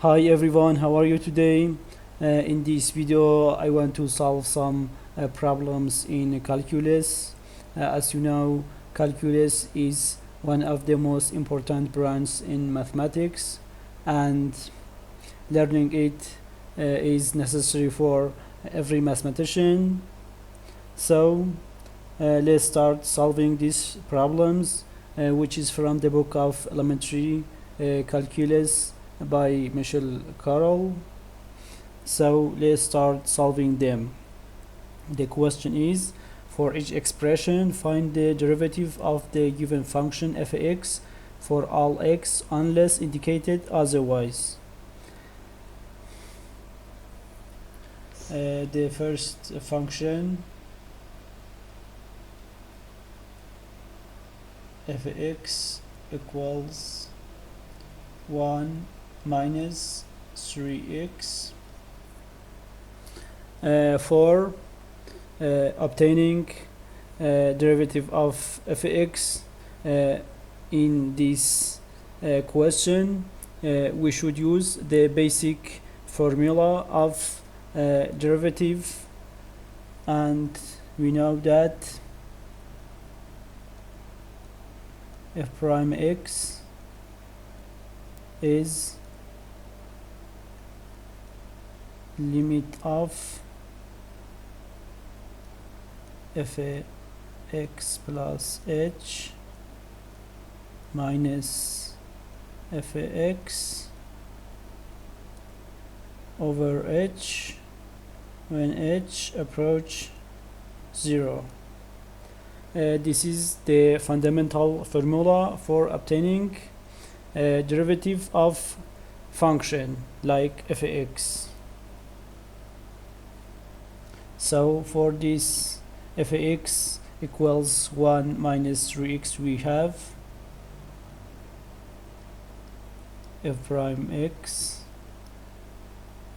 Hi everyone, how are you today? In this video, I want to solve some problems in calculus. As you know, calculus is one of the most important branches in mathematics, and learning it is necessary for every mathematician. So, let's start solving these problems, which is from the book of Elementary Calculus by Michel Carroll. So let's start solving them. The question is, for each expression, find the derivative of the given function f(x) for all x unless indicated otherwise. The first function f(x) equals 1 minus 3x. For obtaining derivative of f(x) in this question, we should use the basic formula of derivative, and we know that f prime x is limit of f(x) plus h minus f(x) over h when h approach 0. This is the fundamental formula for obtaining derivative of function like f(x). So for this f(x) equals 1 minus 3x, we have f prime x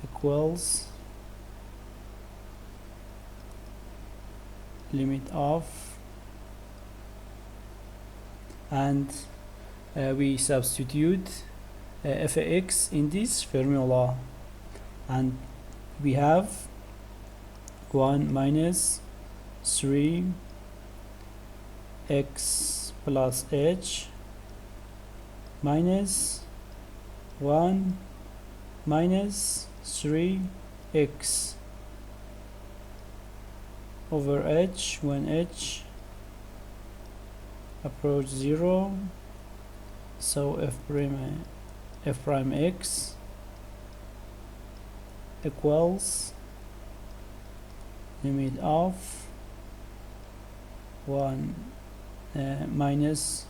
equals limit of, and we substitute f(x) in this formula, and we have 1 minus 3 x plus h minus 1 minus 3 x over h when h approach 0. So f prime x equals limit of 1 minus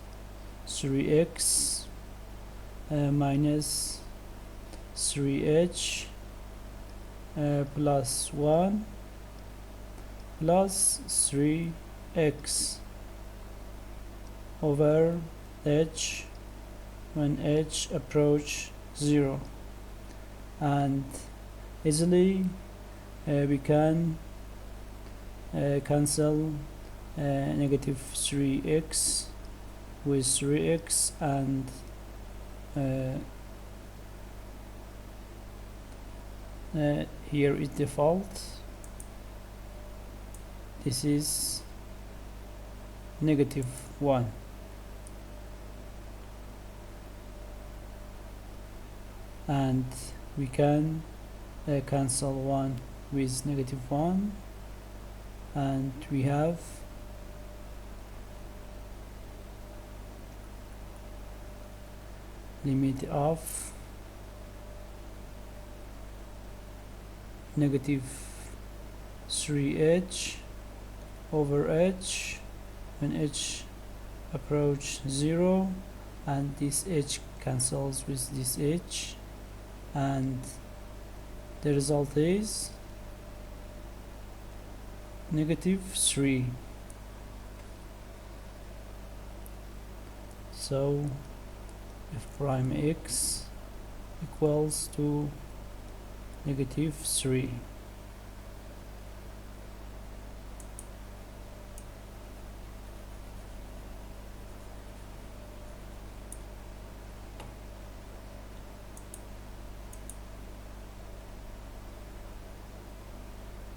3x minus 3h plus 1 plus 3x over h when h approach 0, and easily we can cancel negative 3x with 3x, and here is default. This is negative 1, and we can cancel 1 with negative 1, and we have limit of negative 3h over h when h approach 0, and this h cancels with this h, and the result is negative 3. So f prime x equals to negative 3.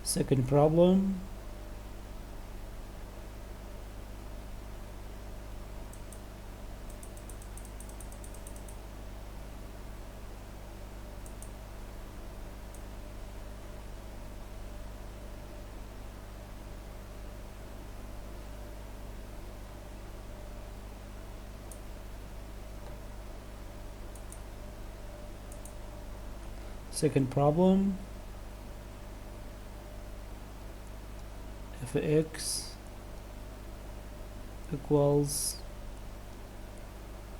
Second problem. Second problem. Fx equals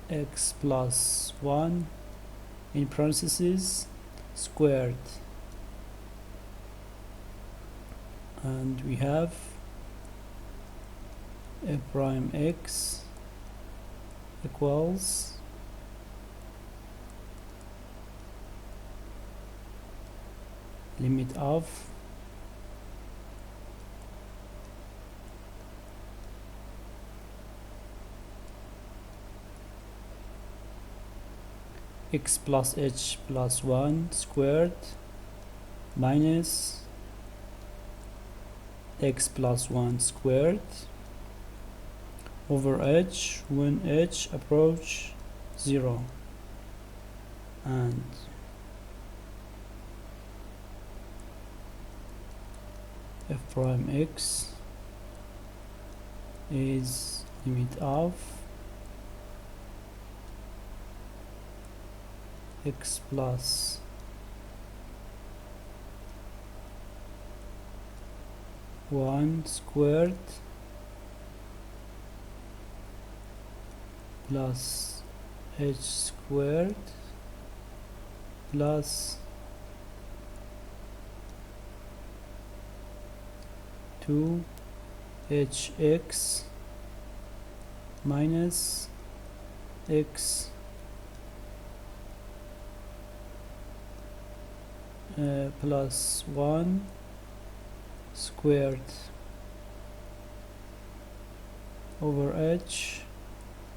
x plus 1 in parentheses squared, and we have f prime x equals limit of x plus h plus 1 squared minus x plus 1 squared over h when h approach 0, and f prime x is limit of x plus one squared plus h squared plus 2hx minus x plus 1 squared over h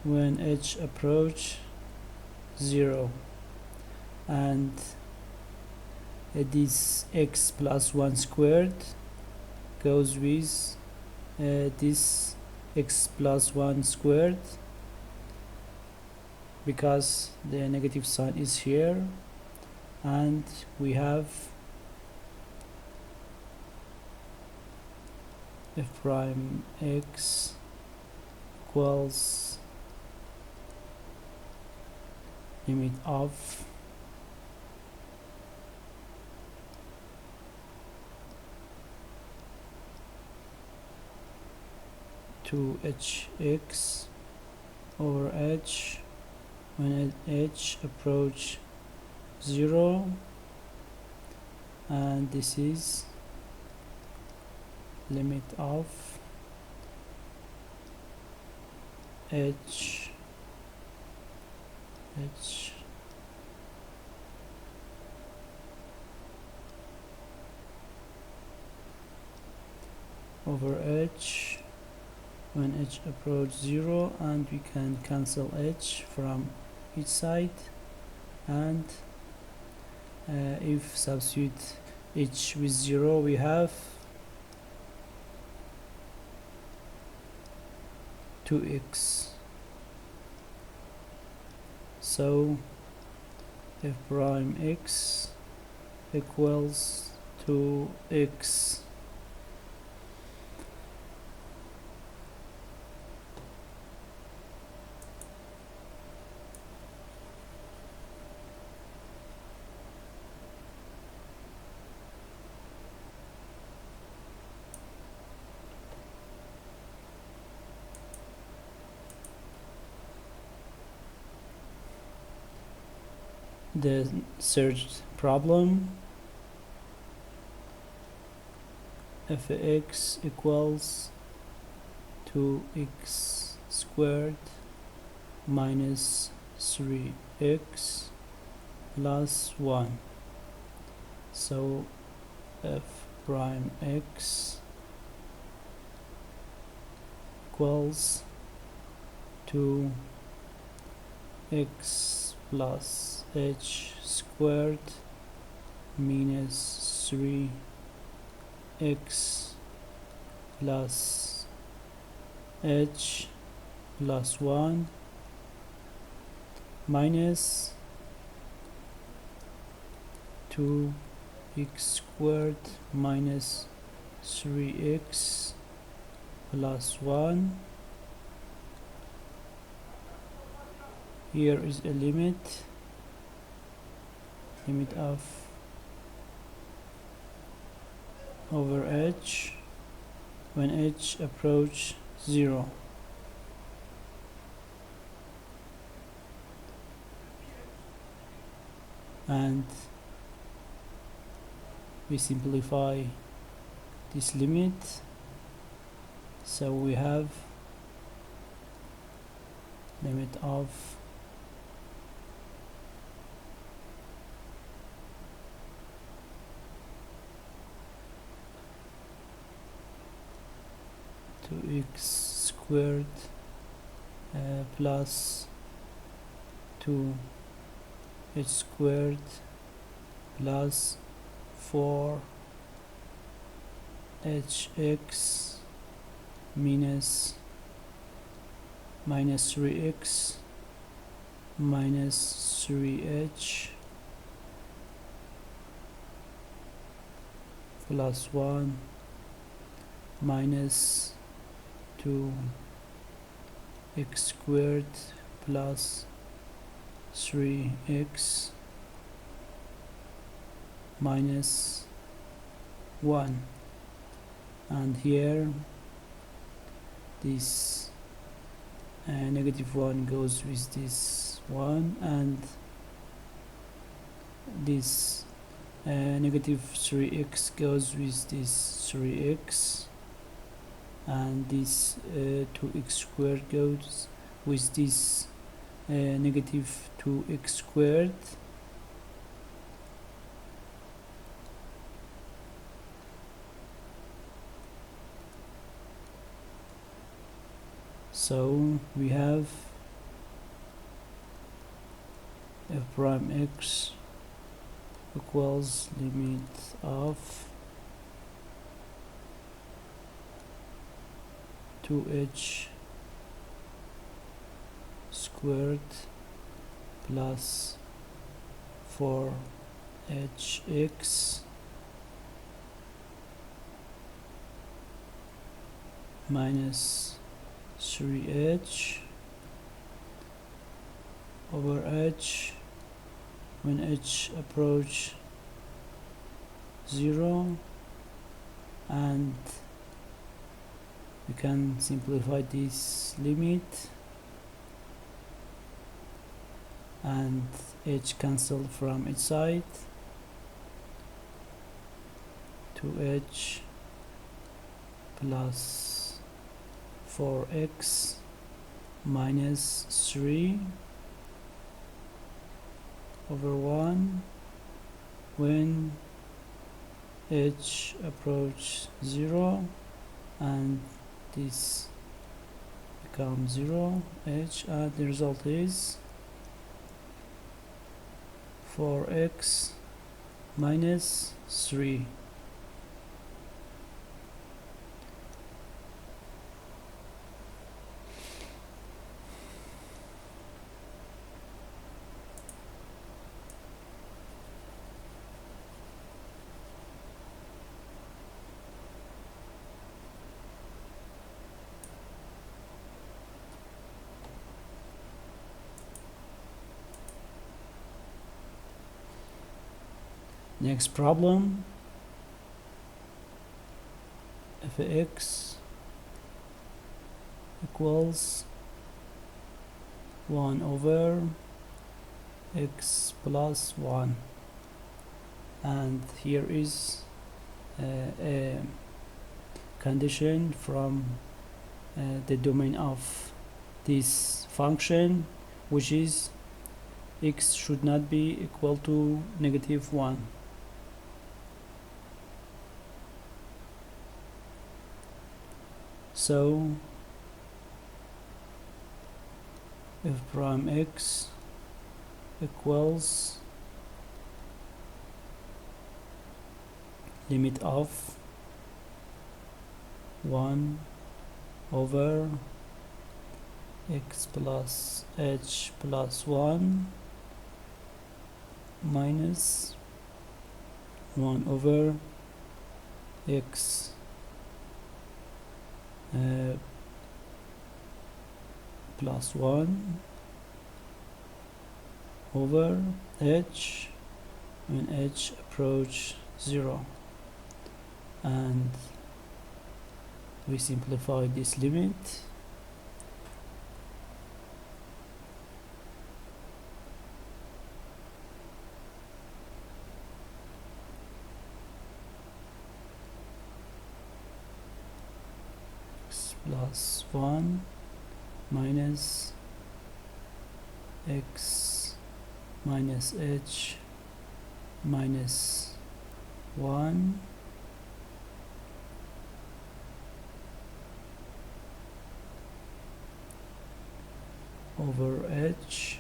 when h approach 0, and this x plus 1 squared goes with this x plus 1 squared because the negative sign is here, and we have f prime x equals limit of to hx over h when h approach 0, and this is limit of h over h when h approach 0, and we can cancel h from each side, and if substitute h with 0 we have 2x. So f prime x equals 2x. The third problem, f(x) equals 2x squared minus 3x plus 1. So f prime x equals 2x plus h squared minus x plus h plus 1 minus 2x squared minus 3x plus 1. Here is a limit of over h when h approach 0. And we simplify this limit, so we have limit of x squared plus 2h squared plus 4hx minus 3x minus 3h plus 1 minus 2x squared plus 3x minus 1. And here this negative 1 goes with this 1, and this negative 3x goes with this 3x, and this 2x squared goes with this negative 2x squared. So we have f prime x equals limit of 2h squared plus 4hx minus 3h over h when h approach 0, and we can simplify this limit, and h cancel from each side. 2h plus 4x minus 3 over 1 when h approach 0, and this becomes 0 h, and the result is 4x minus 3. Next problem, f(x) equals 1 over x plus 1, and here is a condition from the domain of this function, which is x should not be equal to -1. So f prime x equals limit of 1 over x plus h plus 1 minus 1 over x plus 1 over h when h approach 0, and we simplify this limit. X plus 1 minus x minus h minus 1 over h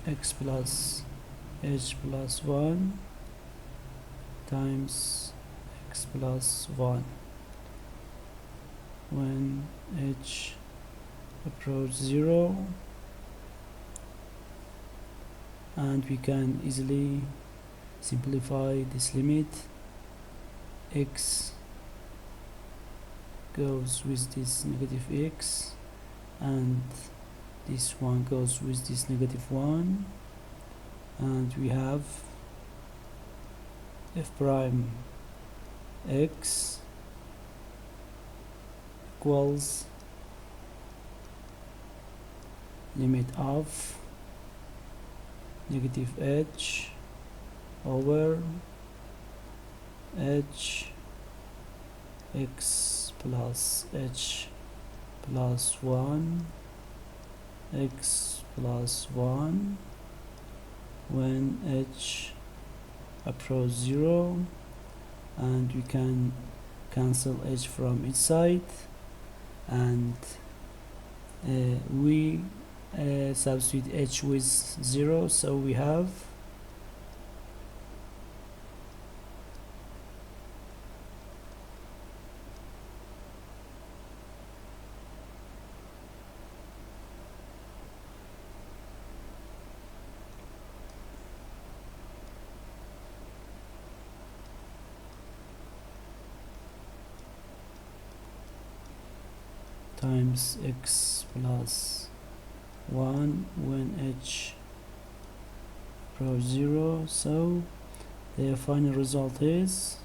x plus h plus 1 times x plus 1 when h approach 0, and we can easily simplify this limit. X goes with this negative x, and this one goes with this negative 1, and we have f prime x equals limit of negative h over h x plus h plus 1 x plus 1 when h approach 0, and we can cancel h from each side, and we substitute h with 0, so we have times x plus 1 when h approach 0, so the final result is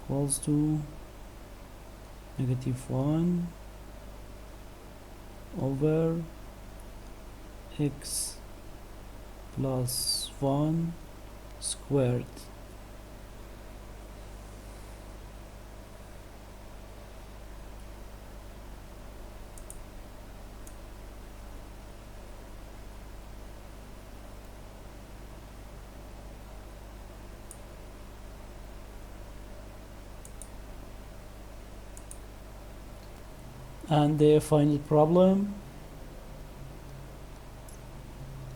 equals to negative 1 over x plus 1 squared. And the final problem,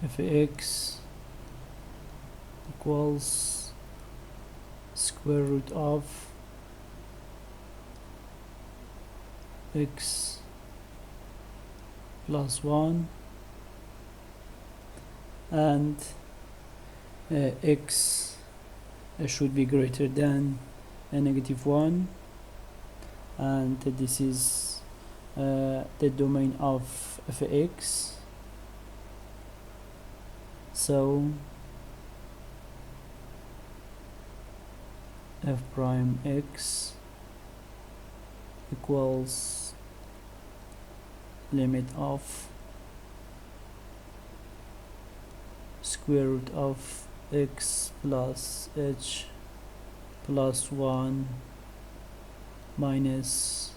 if x equals square root of x plus 1 and x should be greater than a negative 1, and this is the domain of fx, so f prime x equals limit of square root of x plus h plus 1 minus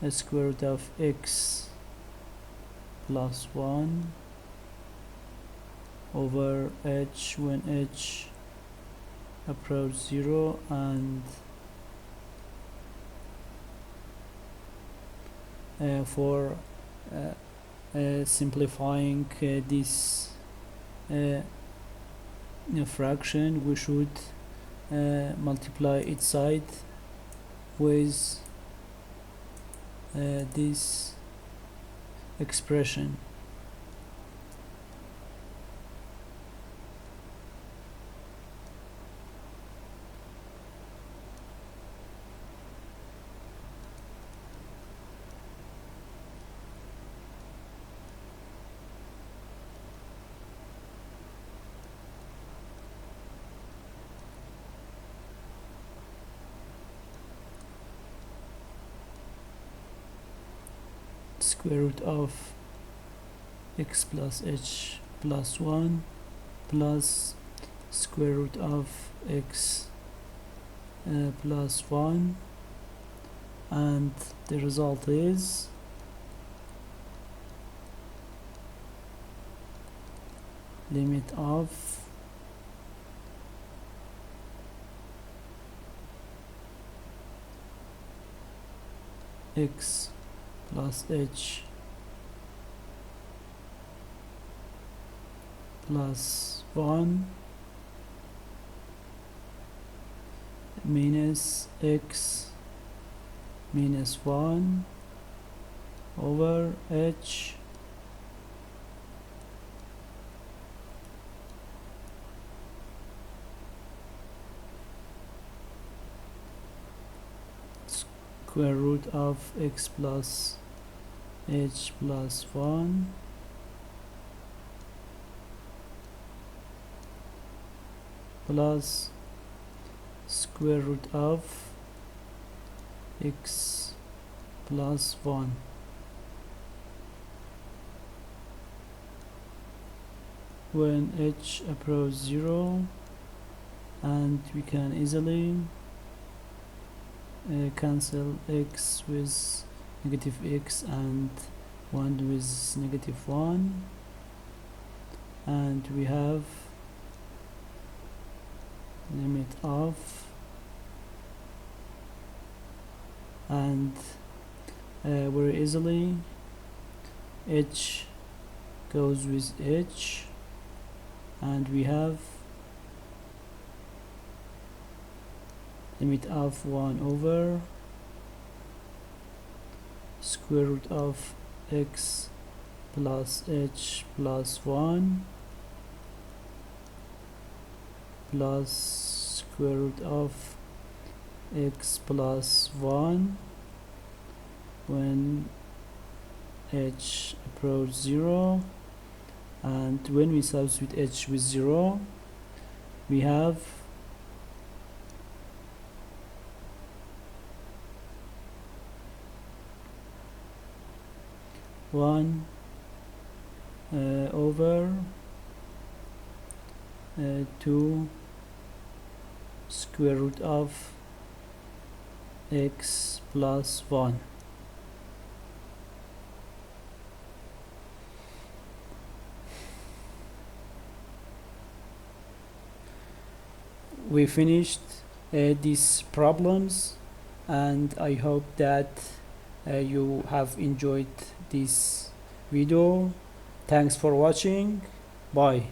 a square root of x plus 1 over h when h approach 0, and for simplifying this fraction, we should multiply each side with this expression. Square root of x plus h plus 1 plus square root of x plus 1, and the result is limit of x plus h plus 1 minus x minus 1 over h square root of x plus h plus 1 plus square root of x plus 1. When h approaches 0, and we can easily cancel x with negative x and 1 with negative 1, and we have limit of, and very easily h goes with h, and we have limit of 1 over square root of x plus h plus 1 plus square root of x plus 1 when h approaches 0, and when we substitute h with 0, we have one over 2 square root of x plus 1. We finished these problems, and I hope that you have enjoyed this video. Thanks for watching. Bye.